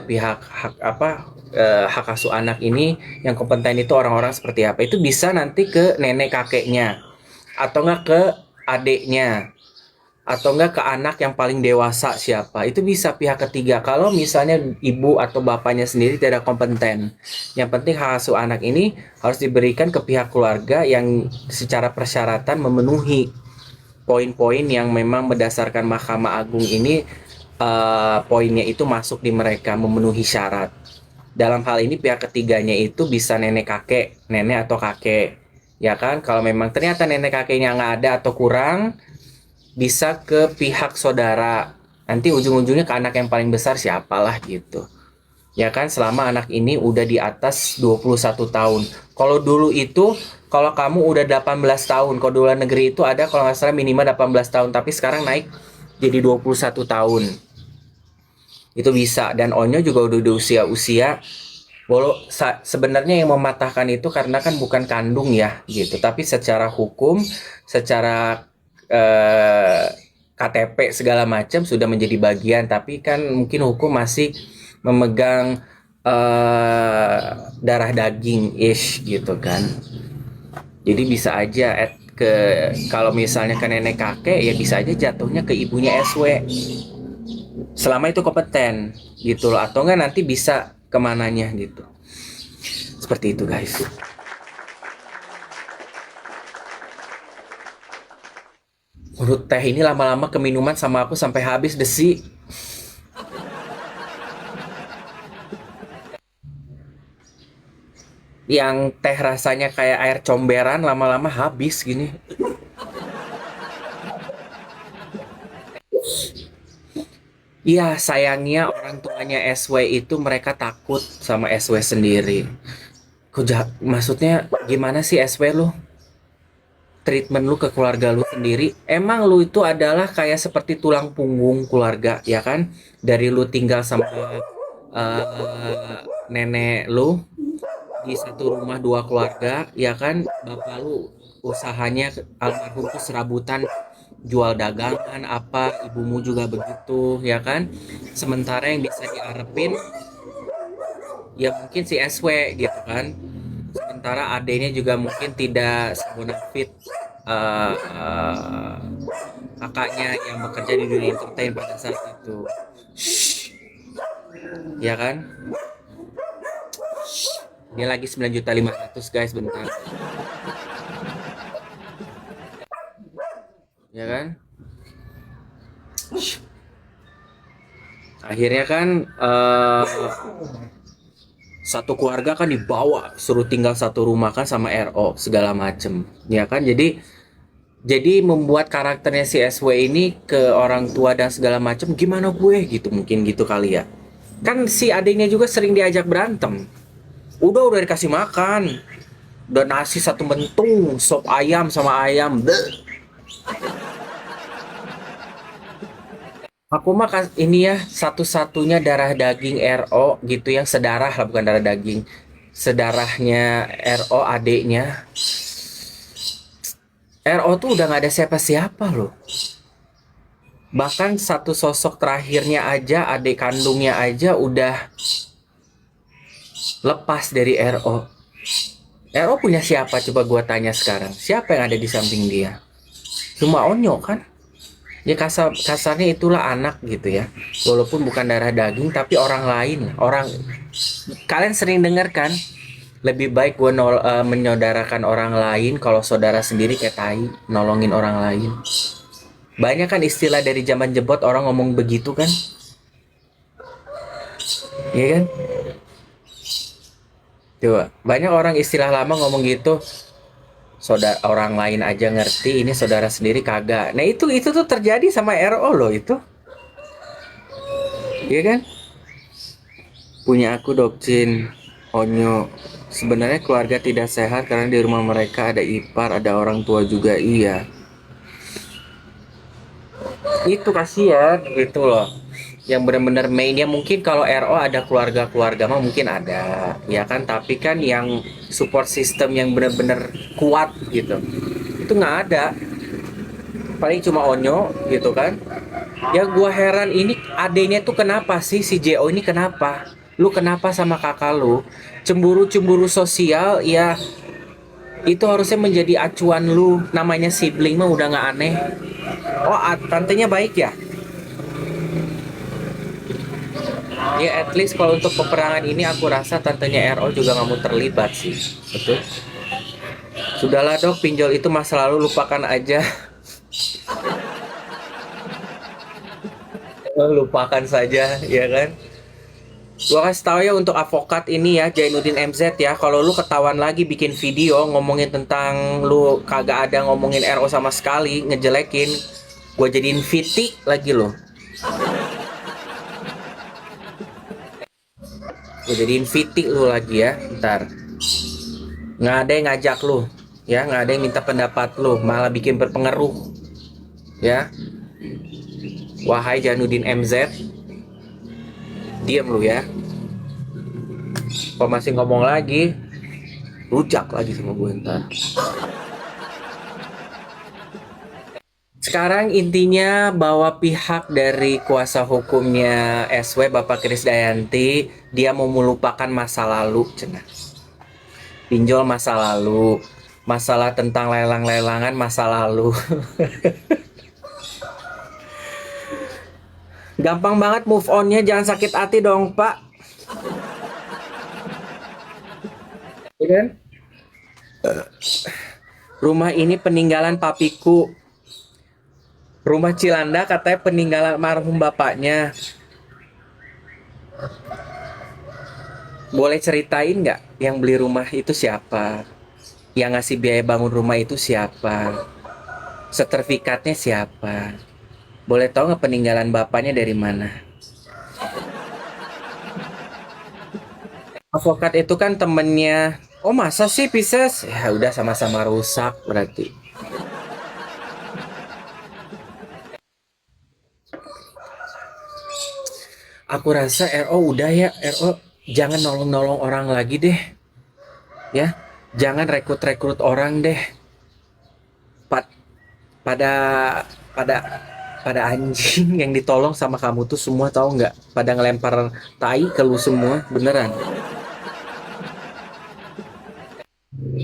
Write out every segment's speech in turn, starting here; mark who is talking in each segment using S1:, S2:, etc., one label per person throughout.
S1: pihak hak apa hak asuh anak ini yang kompeten itu orang-orang seperti apa, itu bisa nanti ke nenek kakeknya atau enggak ke adiknya atau enggak ke anak yang paling dewasa siapa, itu bisa pihak ketiga kalau misalnya ibu atau bapaknya sendiri tidak kompeten. Yang penting hak asuh anak ini harus diberikan ke pihak keluarga yang secara persyaratan memenuhi poin-poin yang memang berdasarkan Mahkamah Agung ini, poinnya itu masuk di mereka memenuhi syarat. Dalam hal ini pihak ketiganya itu bisa nenek kakek, nenek atau kakek, ya kan? Kalau memang ternyata nenek kakeknya nggak ada atau kurang, bisa ke pihak saudara. Nanti ujung-ujungnya ke anak yang paling besar siapalah gitu. Ya kan, selama anak ini udah di atas 21 tahun. Kalau dulu itu, kalau kamu udah 18 tahun, kalau di luar negeri itu ada kalau nggak salah minimal 18 tahun, tapi sekarang naik jadi 21 tahun. Itu bisa, dan Onyo juga udah di usia-usia, walau sebenarnya yang mematahkan itu karena kan bukan kandung ya gitu, tapi secara hukum, secara eh, KTP segala macam sudah menjadi bagian, tapi kan mungkin hukum masih memegang eh, darah daging ish gitu kan. Jadi bisa aja ke kalau misalnya ke nenek kakek ya bisa aja jatuhnya ke ibunya SW selama itu kompeten gitu loh, atau enggak nanti bisa kemananya gitu, seperti itu guys. Menurut teh ini lama-lama keminuman sama aku sampai habis desi. Yang teh rasanya kayak air comberan lama-lama habis gini. Iya, sayangnya orang tuanya SW itu mereka takut sama SW sendiri. Maksudnya gimana sih SW lu? Treatment lu ke keluarga lu sendiri, emang lu itu adalah kayak seperti tulang punggung keluarga, ya kan? Dari lu tinggal sama nenek lu di satu rumah dua keluarga, ya kan? Bapak lu usahanya almarhum tuh serabutan jual dagangan apa, ibumu juga begitu, ya kan? Sementara yang bisa diarepin ya mungkin si SW gitu kan. Sementara adanya juga mungkin tidak sebonafit uh, uh, kakaknya yang bekerja di dunia entertain pada saat itu. Shh, ya kan? Ini lagi 9.500.000 guys, bentar. Ya kan? Shh. Akhirnya kan satu keluarga kan dibawa suruh tinggal satu rumah kan sama RO segala macem, ya kan? Jadi membuat karakternya si SW ini ke orang tua dan segala macem gimana gue gitu, mungkin gitu kali ya. Kan si adiknya juga sering diajak berantem. Udah dikasih makan, udah nasi satu bentung, sop ayam sama ayam. Bleh. Aku mah ini ya satu-satunya darah daging RO gitu yang sedarah lah, bukan darah daging. Sedarahnya RO adiknya. RO tuh udah nggak ada siapa-siapa loh. Bahkan satu sosok terakhirnya aja, adik kandungnya aja udah lepas dari RO. RO punya siapa coba gua tanya sekarang? Siapa yang ada di samping dia? Cuma Onyo kan? Ya kasarnya itulah anak gitu ya. Walaupun bukan darah daging tapi orang lain. Kalian sering dengar kan? Lebih baik gue menyodarakan orang lain kalau saudara sendiri kayak tai nolongin orang lain. Banyak kan istilah dari zaman jebot orang ngomong begitu kan? Iya kan? Coba, banyak orang istilah lama ngomong gitu. Saudara orang lain aja ngerti, ini saudara sendiri kagak. Nah, itu tuh terjadi sama RO loh itu. Iya kan? Punya aku Dokcin, Onyo. Sebenarnya keluarga tidak sehat karena di rumah mereka ada ipar, ada orang tua juga, iya. Itu kasihan gitu loh. Yang benar-benar mainnya mungkin kalau RO ada keluarga-keluarga mah mungkin ada, ya kan? Tapi kan yang support system yang benar-benar kuat gitu, itu nggak ada. Paling cuma Onyo gitu kan. Ya gua heran ini adenya tuh kenapa sih si JO ini kenapa? Lu kenapa sama kakak lu? Cemburu-cemburu sosial ya itu harusnya menjadi acuan lu. Namanya sibling mah udah nggak aneh. Oh, tantenya baik ya? Ya at least kalau untuk peperangan ini aku rasa tantenya RO juga nggak mau terlibat sih. Betul. Sudahlah dok, pinjol itu masa lalu, lupakan aja. Lupakan saja, ya kan? Gua kasih tahu ya untuk avokat ini ya, Jainuddin MZ ya. Kalau lu ketahuan lagi bikin video ngomongin tentang lu kagak ada ngomongin RO sama sekali, ngejelekin, gua jadiin fitik lagi lo. Gua jadiin fitik lu lagi ya, ntar. Nggak ada yang ngajak lu, ya, nggak ada yang minta pendapat lu, malah bikin berpengaruh, ya. Wahai Jainuddin MZ, diem lu ya. Kalau masih ngomong lagi, rujak lagi sama gue ntar. Sekarang intinya bahwa pihak dari kuasa hukumnya SW Bapak Krisdayanti dia mau melupakan masa lalu, cenah. Pinjol masa lalu, masalah tentang lelang-lelangan masa lalu. Gampang banget move onnya, jangan sakit hati dong Pak. Ya kan? Rumah ini peninggalan papiku. Rumah Cilanda katanya peninggalan marhum bapaknya. Boleh ceritain nggak yang beli rumah itu siapa? Yang ngasih biaya bangun rumah itu siapa? Sertifikatnya siapa? Boleh tahu nggak peninggalan bapaknya dari mana? Avokat itu kan temennya. Oh masa sih Pisces? Ya udah sama-sama rusak berarti. Aku rasa RO udah ya, RO jangan nolong-nolong orang lagi deh. Ya, jangan rekrut-rekrut orang deh. Pad, pada pada pada anjing yang ditolong sama kamu tuh semua tahu nggak? Pada ngelempar tai ke lu semua, beneran.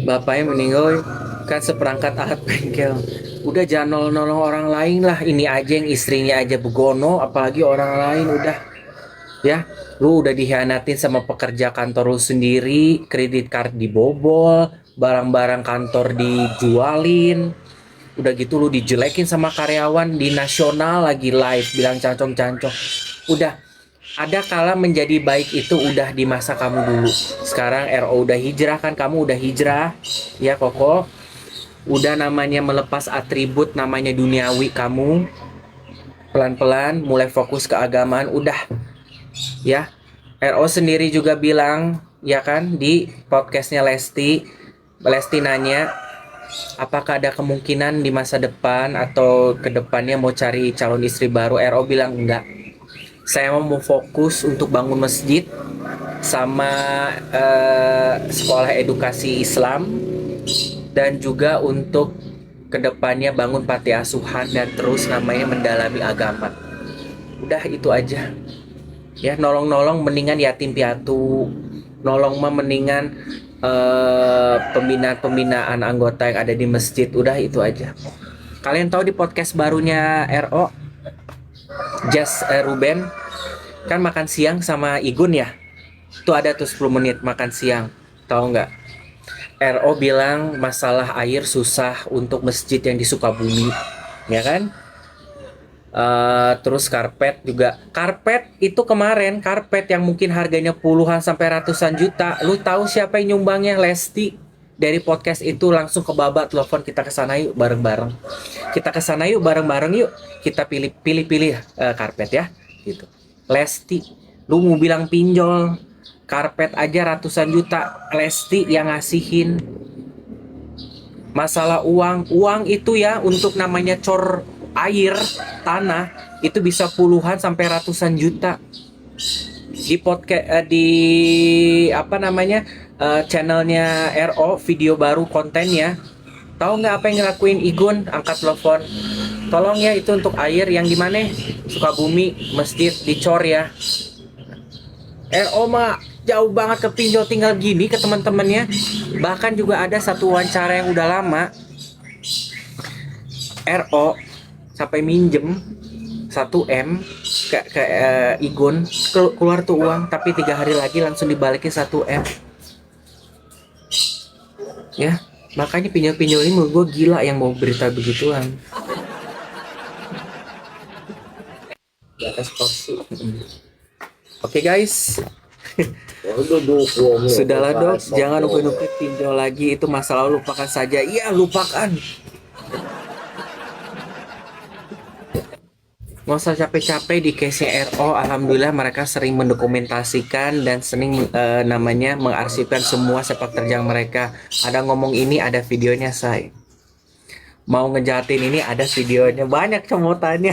S1: Bapaknya meninggal kan seperangkat alat bengkel. Udah jangan nolong-nolong orang lain lah. Ini aja yang istrinya aja begono, apalagi orang lain udah. Ya, lu udah dihianatin sama pekerja kantor lu sendiri, kredit card dibobol, barang-barang kantor dijualin, udah gitu lu dijelekin sama karyawan di nasional lagi live bilang cancong-cancong. Udah, ada kala menjadi baik itu udah di masa kamu dulu. Sekarang RO udah hijrah kan, kamu udah hijrah ya Koko. Udah namanya melepas atribut namanya duniawi kamu, pelan-pelan mulai fokus ke agamaan. Udah ya, RO sendiri juga bilang ya kan di podcastnya Lesti nanya apakah ada kemungkinan di masa depan atau ke depannya mau cari calon istri baru. RO bilang enggak, saya mau fokus untuk bangun masjid sama sekolah edukasi Islam, dan juga untuk kedepannya bangun panti asuhan dan terus namanya mendalami agama. Udah itu aja ya, nolong-nolong mendingan yatim piatu, nolong mah mendingan pembinaan-pembinaan anggota yang ada di masjid. Udah itu aja. Kalian tahu di podcast barunya RO Just Ruben kan makan siang sama Igun ya, itu ada tuh 10 menit makan siang. Tahu nggak, RO bilang masalah air susah untuk masjid yang di Sukabumi, ya kan? Terus karpet juga. Karpet itu kemarin, karpet yang mungkin harganya puluhan sampai ratusan juta. Lu tahu siapa yang nyumbangnya? Lesti. Dari podcast itu langsung ke Baba, telepon kita ke sana yuk bareng-bareng. Kita ke sana yuk bareng-bareng yuk. Kita pilih karpet ya, gitu. Lesti, lu mau bilang pinjol, karpet aja ratusan juta, Lesti yang ngasihin. Masalah uang itu ya untuk namanya cor air tanah itu bisa puluhan sampai ratusan juta. Di podcast di apa namanya channelnya RO video baru kontennya, tahu nggak apa yang ngelakuin Igun? Angkat telepon, tolong ya itu untuk air yang di mana? Sukabumi, masjid dicor ya. RO mah jauh banget ke pinjol tinggal gini ke teman-temannya. Bahkan juga ada satu wawancara yang udah lama. RO sampai minjem 1 M ke Igun, keluar tuh uang, tapi 3 hari lagi langsung dibalikin 1 M. Ya, makanya pinjol-pinjol ini menurut gue gila yang mau berita begituan. Di atas porsi. Oke guys. Sudahlah dok, jangan upin-upin pinjol lagi, itu masa lalu, lupakan saja. Iya, lupakan. Nggak usah capek-capek di case RO. Alhamdulillah mereka sering mendokumentasikan dan sering namanya mengarsipkan semua sepak terjang mereka. Ada ngomong ini, ada videonya say. Mau ngejahatin ini, ada videonya. Banyak comotannya.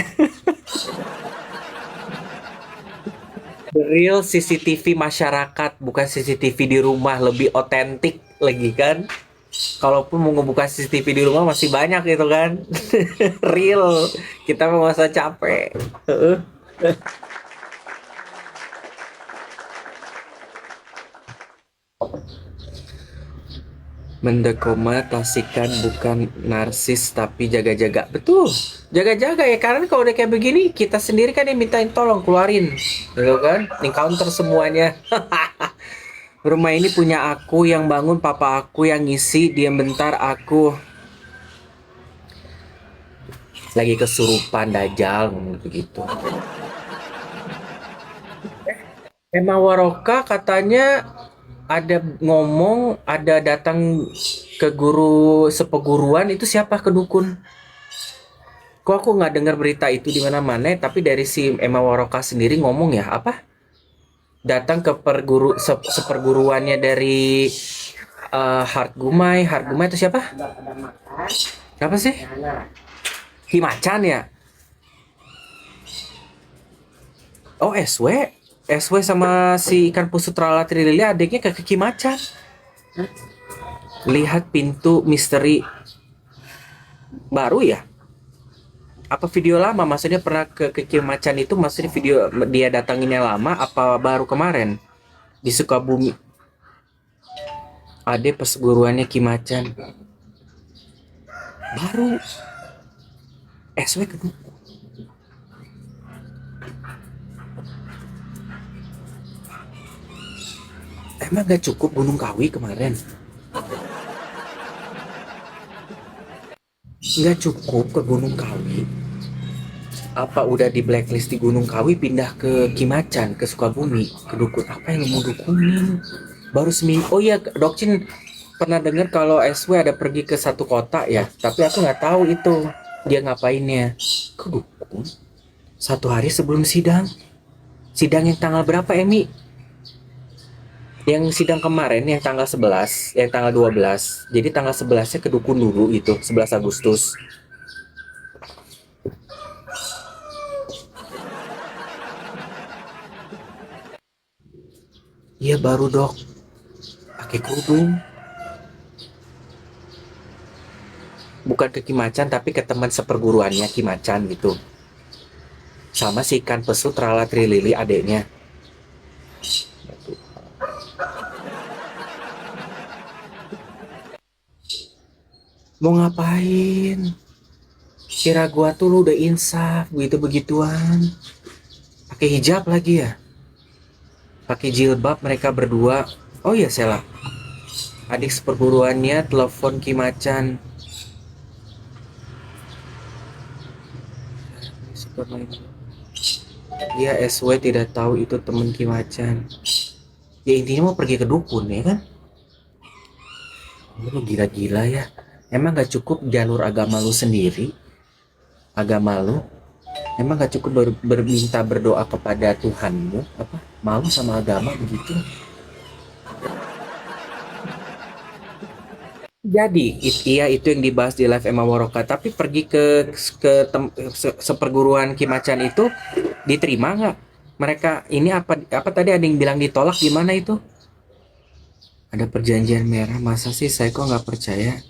S1: The real CCTV masyarakat, bukan CCTV di rumah, lebih otentik lagi kan. Kalaupun mau ngebuka CCTV di rumah masih banyak gitu kan. Real, kita mau masa capek. Mendokumentasikan bukan narsis tapi jaga-jaga. Betul, jaga-jaga ya, karena kalau udah kayak begini kita sendiri kan yang mintain tolong keluarin, gitu kan, encounter semuanya. Rumah ini punya aku, yang bangun papa aku, yang ngisi diam bentar aku lagi kesurupan dajal begitu. Emma Waroka katanya ada ngomong, ada datang ke guru sepeguruan, itu siapa, ke dukun? Kok aku nggak dengar berita itu di mana-mana, tapi dari si Emma Waroka sendiri ngomong ya, apa? Datang ke seperguruannya dari Hargumai itu siapa? Siapa sih? Himacan ya? Oh, SW sama si ikan pusutrala Trilili adiknya ke Kimacan. Lihat pintu misteri baru ya? Apa video lama? Maksudnya pernah ke Kimacan itu, maksudnya video dia datanginnya lama apa baru kemarin di Sukabumi? Ade perguruannya Kimacan baru. SW kedua. Emang gak cukup Gunung Kawi kemarin? Nggak cukup ke Gunung Kawi? Apa udah di blacklist di Gunung Kawi, pindah ke Kimacan, ke Sukabumi, ke dukun? Apa yang mau dukunin? Baru seminggu. Oh iya, Dokcin pernah dengar kalau SW ada pergi ke satu kota ya, tapi aku nggak tahu itu dia ngapainnya. Ke dukun? 1 hari sebelum sidang. Sidang yang tanggal berapa, Emi? Yang sidang kemarin yang tanggal 11, yang tanggal 12. Jadi tanggal 11-nya ke dukun dulu itu, 11 Agustus. Iya baru dok, pakai kerudung. Bukan ke Kimacan tapi ke teman seperguruannya Kimacan gitu. Sama si ikan pesut Rala Trilili adeknya. Mau ngapain? Kira gua tuh lu udah insaf begitu-begituan. Pakai hijab lagi ya? Pakai jilbab mereka berdua. Oh iya Sela. Adik seperguruannya telepon Kimacan. Dia SW tidak tahu itu temen Kimacan. Ya intinya mau pergi ke dukun ya kan? Lu gila-gila ya. Emang gak cukup jalur agama lu sendiri? Agama lu? Emang gak cukup berminta berdoa kepada Tuhanmu? Apa? Malu sama agama begitu? Jadi iya itu yang dibahas di live Emma Waroka. Tapi pergi seperguruan Kimacan itu diterima nggak? Mereka ini apa tadi ada yang bilang ditolak, gimana itu? Ada perjanjian merah, masa sih? Saya kok nggak percaya.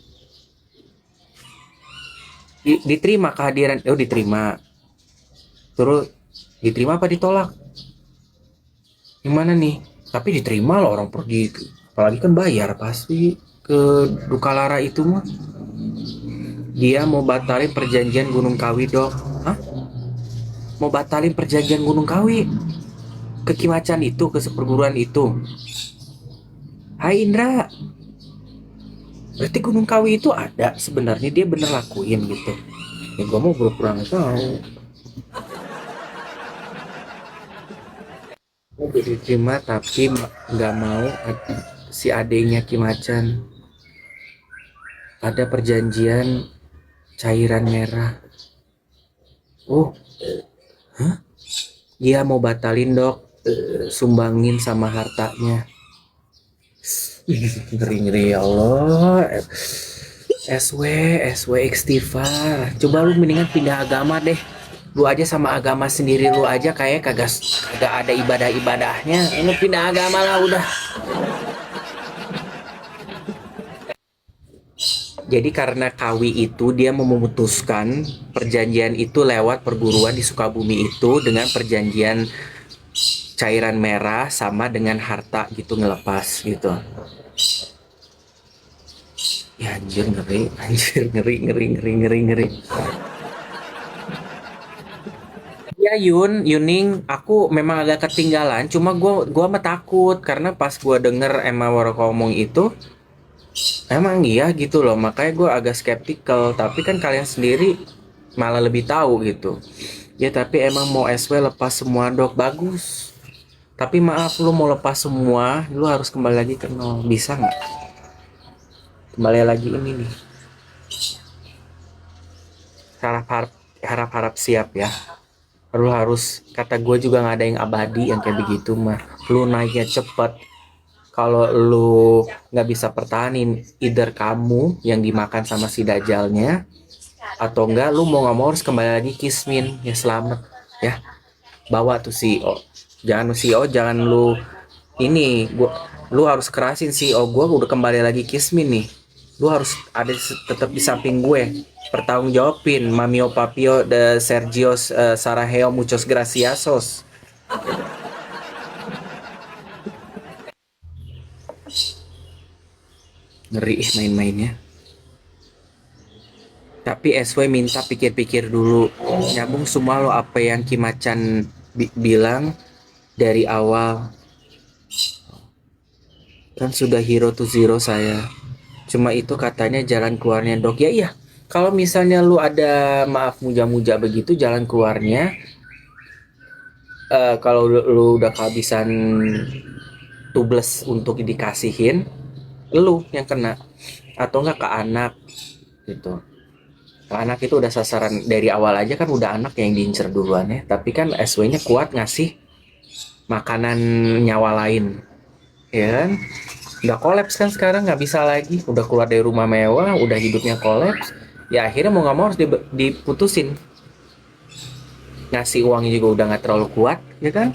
S1: Diterima kehadiran, diterima. Terus diterima apa ditolak? Gimana nih? Tapi diterima loh, orang pergi, apalagi kan bayar pasti ke Dukalara itu mah. Dia mau batalin perjanjian Gunung Kawi, Dok. Hah? Mau batalin perjanjian Gunung Kawi ke Kimacan itu, ke seperguruan itu. Hai Indra, berarti Gunung Kawi itu ada sebenarnya, dia bener lakuin gitu. Ya gue mau pura-pura nggak tahu. Diterima tapi nggak mau si adenya Kimacan. Ada perjanjian cairan merah. Oh, hah? Dia mau batalin, Dok, sumbangin sama hartanya. Ngeri-ngeri, ya Allah. SW istighfar. Coba lu mendingan pindah agama deh. Lu aja sama agama sendiri lu aja kayak kagak ada ibadah-ibadahnya. Lu pindah agama lah udah. Jadi karena Kawi itu dia memutuskan perjanjian itu lewat perguruan di Sukabumi itu dengan perjanjian cairan merah sama dengan harta gitu ngelepas gitu. Ya anjir ngeri. Ya Yuning, aku memang agak ketinggalan. Cuma gua mah takut karena pas gua denger Emma Waroko ngomong itu, emang iya gitu loh. Makanya gua agak skeptikal. Tapi kan kalian sendiri malah lebih tahu gitu. Ya tapi emang mau SW lepas semua, Dok, bagus. Tapi maaf, lu mau lepas semua, lu harus kembali lagi ke nol. Bisa nggak? Kembali lagi ini nih. Harap-harap siap ya. Lu harus, kata gue juga nggak ada yang abadi yang kayak begitu mah. Lu naiknya cepet. Kalau lu nggak bisa pertahanin, either kamu yang dimakan sama si dajalnya, atau enggak lu mau nggak mau harus kembali lagi Kismin. Ya selamat ya. Bawa tuh CEO. Jangan lu ini lu harus kerasin CEO gue udah kembali lagi Kismin nih. Lu harus ada tetap di samping gue, pertanggung jawabin Mamio Papio de Sergios Saraheo Muchos Graciasos. Ngeri main-mainnya. Tapi SW minta pikir-pikir dulu, nyambung semua lo apa yang Kimacan bilang dari awal. Kan sudah hero to zero saya. Cuma itu katanya jalan keluarnya, Dok. Ya iya, kalau misalnya lu ada, maaf, muja-muja begitu jalan keluarnya, kalau lu udah kehabisan tubles untuk dikasihin, lu yang kena. Atau enggak ke anak gitu. Ke anak itu udah sasaran dari awal aja kan, udah anak yang diincer duluan ya. Tapi kan SW-nya kuat ngasih makanan nyawa lain, ya kan? Udah kolaps kan sekarang, nggak bisa lagi, udah keluar dari rumah mewah, udah hidupnya kolaps, ya akhirnya mau nggak mau harus diputusin. Ngasih uangnya juga udah nggak terlalu kuat, ya kan?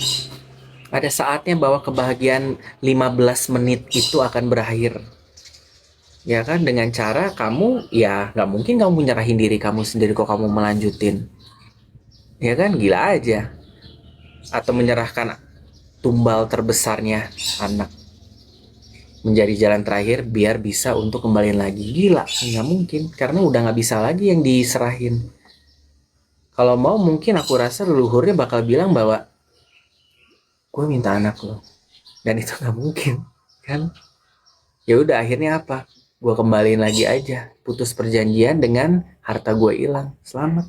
S1: Ada saatnya bahwa kebahagiaan 15 menit itu akan berakhir, ya kan? Dengan cara kamu, ya nggak mungkin kamu menyerahin diri kamu sendiri kok kamu melanjutin, ya kan? Gila aja. Atau menyerahkan tumbal terbesarnya, anak, menjadi jalan terakhir biar bisa untuk kembali lagi. Gila, nggak mungkin karena udah nggak bisa lagi yang diserahin. Kalau mau mungkin aku rasa leluhurnya bakal bilang bahwa gue minta anak lo, dan itu nggak mungkin kan. Ya udah akhirnya apa, gue kembaliin lagi aja, putus perjanjian dengan harta gue hilang, selamat,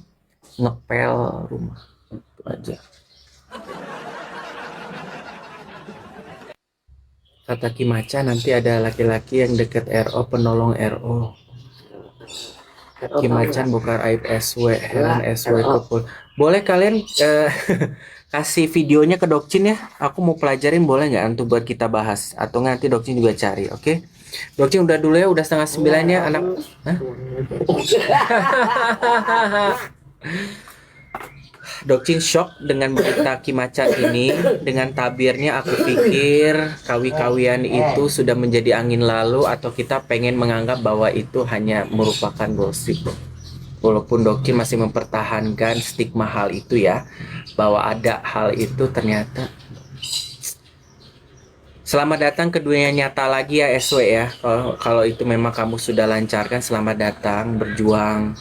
S1: ngepel rumah, itu aja. Kata Kimaca nanti ada laki-laki yang deket RO, penolong RO. Kimacan bukan aib SW, Helen SW kepul. Boleh kalian kasih videonya ke Dokcin ya? Aku mau pelajarin, boleh nggak untuk buat kita bahas? Atau nanti Dokcin juga cari, oke? Okay? Dokcin udah dulu ya, udah 8:30 ya anak. Hah? Dokcin shock dengan berita Kimacan ini. Dengan tabirnya aku pikir kawi-kawian itu sudah menjadi angin lalu, atau kita pengen menganggap bahwa itu hanya merupakan gosip. Walaupun Doki masih mempertahankan stigma hal itu ya, bahwa ada hal itu ternyata. Selamat datang ke dunia nyata lagi ya SW ya. Kalau itu memang kamu sudah lancarkan, selamat datang berjuang.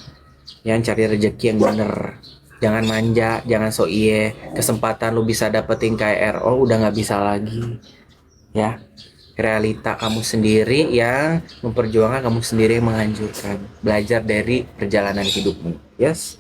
S1: Yang cari rezeki yang bener. Jangan manja, jangan so iye. Kesempatan lu bisa dapetin KRO udah nggak bisa lagi. Ya, realita kamu sendiri yang memperjuangkan, kamu sendiri yang menghancurkan. Belajar dari perjalanan hidupmu. Yes.